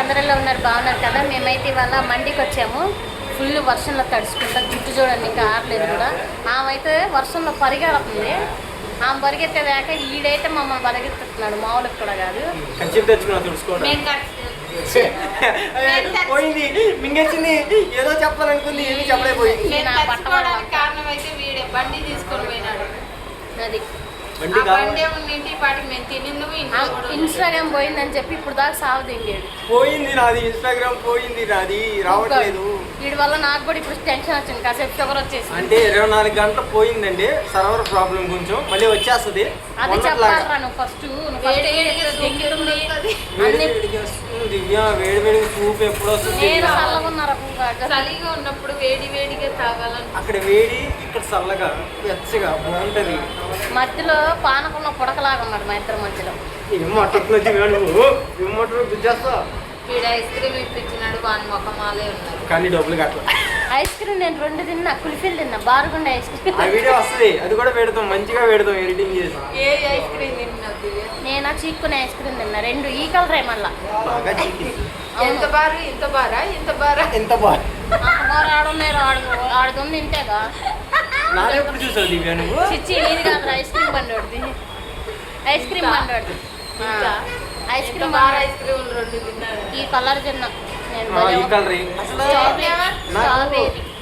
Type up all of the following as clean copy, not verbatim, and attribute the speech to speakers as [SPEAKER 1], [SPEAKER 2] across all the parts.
[SPEAKER 1] అందరిలో ఉన్నారు, బాగున్నారు కదా. మేమైతే ఇవాళ మండికి వచ్చాము. ఫుల్ వర్షంలో తడుచుకుంటా, జుట్టు చూడండి ఇంకా ఆరలేదు కూడా. ఆమె అయితే వర్షంలో పరిగెడుతుంది. ఆమె పరిగెత్తేదాకా ఈడైతే మమ్మల్ని పరిగెత్తుతున్నాడు, మామూలుగా కూడా కాదు.
[SPEAKER 2] పోయింది మింగేసింది, ఏదో చెప్పాలనుకుంది ఏమి చెప్పలేకపోయింది.
[SPEAKER 3] కారణం అయితే వీడే బండి తీసుకొని పోయినాడు.
[SPEAKER 1] అది
[SPEAKER 3] ఇన్స్టాగ్రామ్
[SPEAKER 1] పోయిందని చెప్పి ఇప్పుడు దాకా సాగు దింగాడు.
[SPEAKER 2] పోయింది నాది, ఇన్స్టాగ్రామ్ పోయింది నాది, రావట్లేదు.
[SPEAKER 1] వీడి వల్ల నాకు కూడా ఇప్పుడు టెన్షన్ వచ్చింది, కాసేపు షుగర్ వచ్చేసి.
[SPEAKER 2] అంటే 24 గంటలు పోయిందండి, సర్వర్ ప్రాబ్లం కొంచెం, మళ్ళీ వచ్చేస్తుంది.
[SPEAKER 1] అది చెప్పాలరా నువ్వు ఫస్ట్.
[SPEAKER 2] దివ్య వేడి వేడి సూప్ ఎప్పుడు వస్తుంది?
[SPEAKER 3] చలిగా ఉన్నప్పుడు వేడి వేడిగా తాగాలని.
[SPEAKER 2] అక్కడ వేడి, ఇక్కడ చల్లగా వెచ్చగా బాగుంటది.
[SPEAKER 1] మధ్యలో పానకంలో పుడకలాగా ఉన్నాడు మా ఇద్దరు మధ్యలో.
[SPEAKER 3] వీడు ఐస్ క్రీమ్ ఇప్పించినాడు, వాని మొక్కమాలే ఉన్నారు
[SPEAKER 2] కానీ డబ్బులు కట్ల.
[SPEAKER 1] ఐస్ క్రీమ్ నేను 2 తిన్నా, కుల్ఫీలు తిన్నా, బారుగుండే ఐస్ క్రీమ్.
[SPEAKER 2] ఆ వీడియో వస్తుంది, అది కూడా పెడతాం, మంచిగా పెడతాం ఎడిటింగ్ చేసి.
[SPEAKER 3] ఏ ఐస్ క్రీమ్ తిన్నావు?
[SPEAKER 1] నేనా చీక్కునే ఐస్ క్రీమ్ తిన్నా, 2 ఈ కలరే మళ్ళా.
[SPEAKER 2] బాగా చీకి.
[SPEAKER 3] ఎంత బారు, ఇంత బారా, ఇంత బారా,
[SPEAKER 2] ఎంత బాగా
[SPEAKER 1] ఆడున్నారు. ఆడుతుంది తింటేగా.
[SPEAKER 2] నాలో ఎప్పుడు చూసావు దివ్య నువ్వు?
[SPEAKER 1] చిచ్చి ఇది కాదు, ఐస్ క్రీమ్ బండి. ఐస్ క్రీమ్ బండి ice cream
[SPEAKER 3] bar ice cream 2 తిన్నారు.
[SPEAKER 1] ఈ కలర్ తిన్నా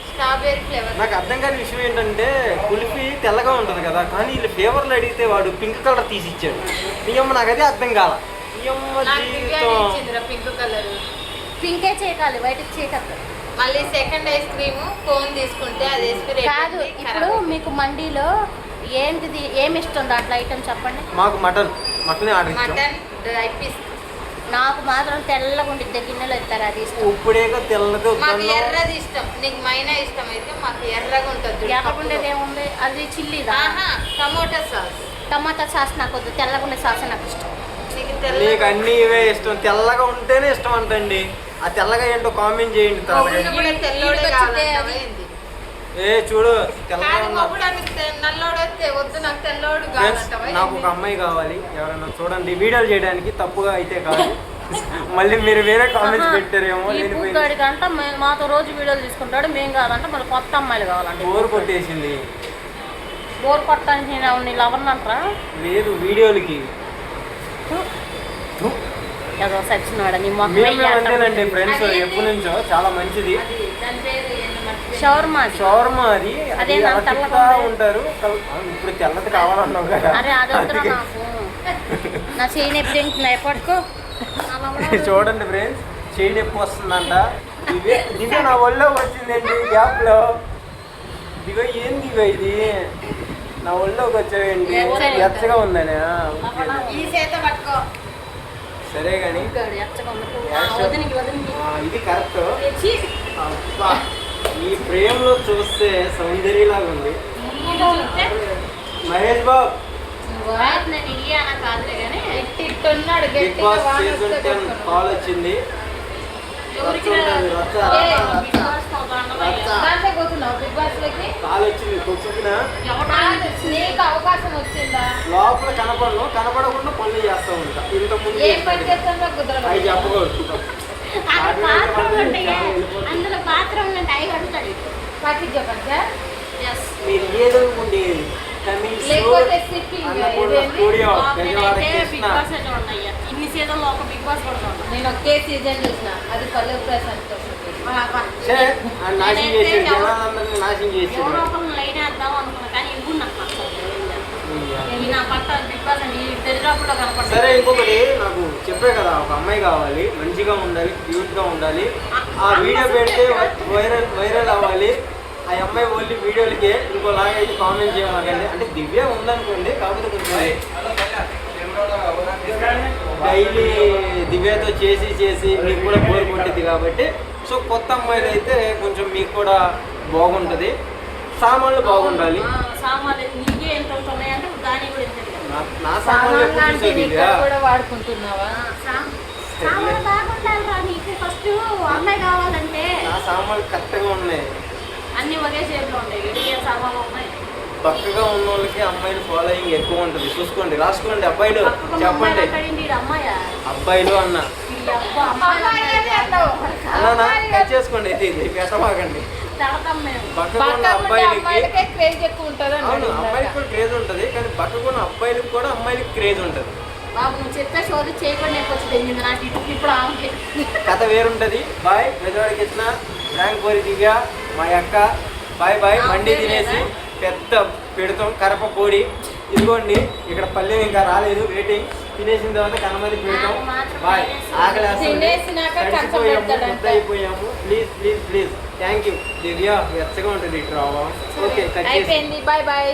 [SPEAKER 1] స్ట్రాబెర్రీ ఫ్లేవర్.
[SPEAKER 2] నాకు అర్థం కాని విషయం ఏంటంటే, కుల్ఫీ తెల్లగా ఉంటది కదా, కానీ వీళ్ళు ఫ్లేవర్లు అడిగితే వాడు పింక్ కలర్ తీసి ఇచ్చాడు. నీ అమ్మ నాకు అదే అర్థం కాల.
[SPEAKER 3] పింక్ కలర్
[SPEAKER 1] పింకే చేయకాలి, వైట్ చేయకద్దు.
[SPEAKER 3] మళ్ళీ సెకండ్ ఐస్ క్రీమ్ కోన్ తీసుకుంటే అది
[SPEAKER 1] కాదు. ఇప్పుడు మీకు మండీలో ఏంటిది ఏమి ఇష్టం దాంట్లో ఐటమ్ చెప్పండి.
[SPEAKER 2] మాకు mutton order
[SPEAKER 3] mutton dry piece.
[SPEAKER 1] నాకు మాత్రం తెల్లగా ఉండిద్ది, గిన్నెలో ఇస్తారు, అది ఇష్టం.
[SPEAKER 2] ఇప్పుడేగా తెల్లగా.
[SPEAKER 3] మాకు ఎర్రది ఇష్టం. నీకు మైనా ఇష్టం అయితే మాకు ఎర్రగా ఉంటుంది.
[SPEAKER 1] ఎర్రగా ఉండేది ఏముంది, అది చిల్లీదా? టమాటా సాస్ నాకు వద్దు, తెల్లగా ఉండే సాస్ నాకు ఇష్టం.
[SPEAKER 2] నీకు అన్ని ఇవే ఇష్టం, తెల్లగా ఉంటేనే ఇష్టం అంటండి. ఆ తెల్లగా ఏంటో కామెంట్ చేయండి. చూడు నాకు ఒక అమ్మాయి కావాలి, ఎవరైనా చూడండి. వీడియోలు చేయడానికి తప్పుగా అయితే కాదు, మళ్ళీ మీరు వేరే కామెంట్స్ పెట్టారేమో.
[SPEAKER 1] అంటే మాతో రోజు వీడియోలు తీసుకుంటాడు, మేము కాదంటే మళ్ళీ కొత్త అమ్మాయిలు కావాలంటే.
[SPEAKER 2] బోర్ కొట్టేసింది.
[SPEAKER 1] బోర్ కొట్టడానికి నేను లవర్ని అంటారా?
[SPEAKER 2] లేదు, వీడియోలకి
[SPEAKER 1] ఏదో సచ్చినాడని
[SPEAKER 2] అంతేనండి. ఫ్రెండ్స్ ఎప్పటి నుంచో చాలా మంచిది.
[SPEAKER 1] షవర్మా
[SPEAKER 2] అది ఉంటారు. ఇప్పుడు తెల్లది కావాలన్నావు కదా.
[SPEAKER 1] అరే అదొద్దు నాకు, నా చెయ్యి నొప్పి పట్టుకో.
[SPEAKER 2] చూడండి ఫ్రెండ్స్, చెయ్యి నొప్పి వస్తుందంట. దివ్య నా ఒళ్ళో వచ్చిందండి గ్యాప్ లో. దివ్య ఏం దివ్య ఇది నా ఒళ్ళోకి వచ్చాయండి, ఎచ్చగా ఉందనే. సరే కానీ ఇది కరెక్ట్. ఈ ఫ్రేమ్ లో చూస్తే సౌందర్యలాగా ఉంది. Mahesh Babu big boss season 10 call వచ్చింది. కాల్ వచ్చింది, లోపల కనపడకుండా పనులు చేస్తా ఉంటా. ఇంతకుముందు అవి చెప్పకూడదు. మీరు ఏదో ఉండేది
[SPEAKER 1] ఇన్ని సీజన్లో ఒక బిగ్ బాస్ కూడా
[SPEAKER 3] నేను ఒకే సీజన్ చూసిన, అది పల్లె ప్రశాంత్.
[SPEAKER 1] లైన్ వేద్దాం అనుకున్నా, కానీ ఇప్పుడు నాకు నా పట్ట బిగ్ బాస్ అని తెలియకుండా కనపడదు.
[SPEAKER 2] సరే, ఇంకొకటి నాకు చెప్పే కదా, ఒక అమ్మాయి కావాలి, మంచిగా ఉండాలి, క్యూట్ గా ఉండాలి. ఆ వీడియో పెడితే వైరల్ అవ్వాలి. ఆ అమ్మాయి ఓన్లీ వీడియోలకే, ఇంకోలాగా అయితే కామెంట్ చేయమాకండి. అంటే దివ్య ఉందనుకోండి, కాకపోతే కొంచెం డైలీ దివ్యతో చేసి మీకు కూడా బోర్ కొట్టింది కాబట్టి, సో కొత్త అమ్మాయిలు అయితే కొంచెం మీకు కూడా బాగుంటుంది. సామాన్లు బాగుండాలి. నా సామాన్లు ఎప్పుడు చూసేది
[SPEAKER 3] వాడుకుంటున్నావా?
[SPEAKER 1] ఫస్ట్ అమ్మాయి కావాలంటే
[SPEAKER 2] నా సామాన్లు కరెక్ట్గా ఉన్నాయి,
[SPEAKER 1] అన్ని ఒకే షేప్లో ఉంటాయి. సామాన్లు ఉన్నాయి.
[SPEAKER 2] పక్కగా ఉన్న వాళ్ళకి అమ్మాయిలు ఫాలోయింగ్ ఎక్కువ ఉంటుంది. చూసుకోండి, రాసుకోండి. అబ్బాయిలు చెప్పండి, అబ్బాయిలు అన్న
[SPEAKER 1] ఈ అబ్బా, అమ్మాయిలు
[SPEAKER 2] అలా కట్ చేసుకోండి అయితే ఇది పెట్టమాకండి.
[SPEAKER 1] తడతాం మేము.
[SPEAKER 2] బక్కకున్న అబ్బాయిలకి
[SPEAKER 3] అమ్మాయిలకే క్రేజ్ ఎక్కువ ఉంటుంది
[SPEAKER 2] అవును అమ్మాయిలకి కూడా క్రేజ్ ఉంటుంది, కానీ బక్కకున్న అబ్బాయిలకి కూడా అమ్మాయిలకి క్రేజ్ ఉంటుంది.
[SPEAKER 1] బాబు నువ్వు చెప్పే సోది చేయకుండా నేను వచ్చి తెగింది నాకు ఇప్పుడు ఆమెకి.
[SPEAKER 2] కథ వేరుంటది. బాయ్ పెద్దవాడికి ఇచ్చిన ర్యాంక్ పోరి దివ్య మా అక్క. Bye bye. మండి తినేసి పెద్ద పెడతాం కరప పొడి. ఇదిగోండి ఇక్కడ పల్లెం ఇంకా రాలేదు, వెయిటింగ్. తినేసిన తర్వాత కనమది పెడతాం. బాయ్. ఆకలి
[SPEAKER 3] తినేసినాక
[SPEAKER 2] తడిసిపోయాము,
[SPEAKER 3] కష్టపడతాడంట.
[SPEAKER 2] ముద్ద అయిపోయాము. Please please please. Thank you Divya. ఎచ్చగా ఉంటుంది ఇట్రా. ఓకే కట్ చేసి
[SPEAKER 3] అయిపోయింది. Bye bye.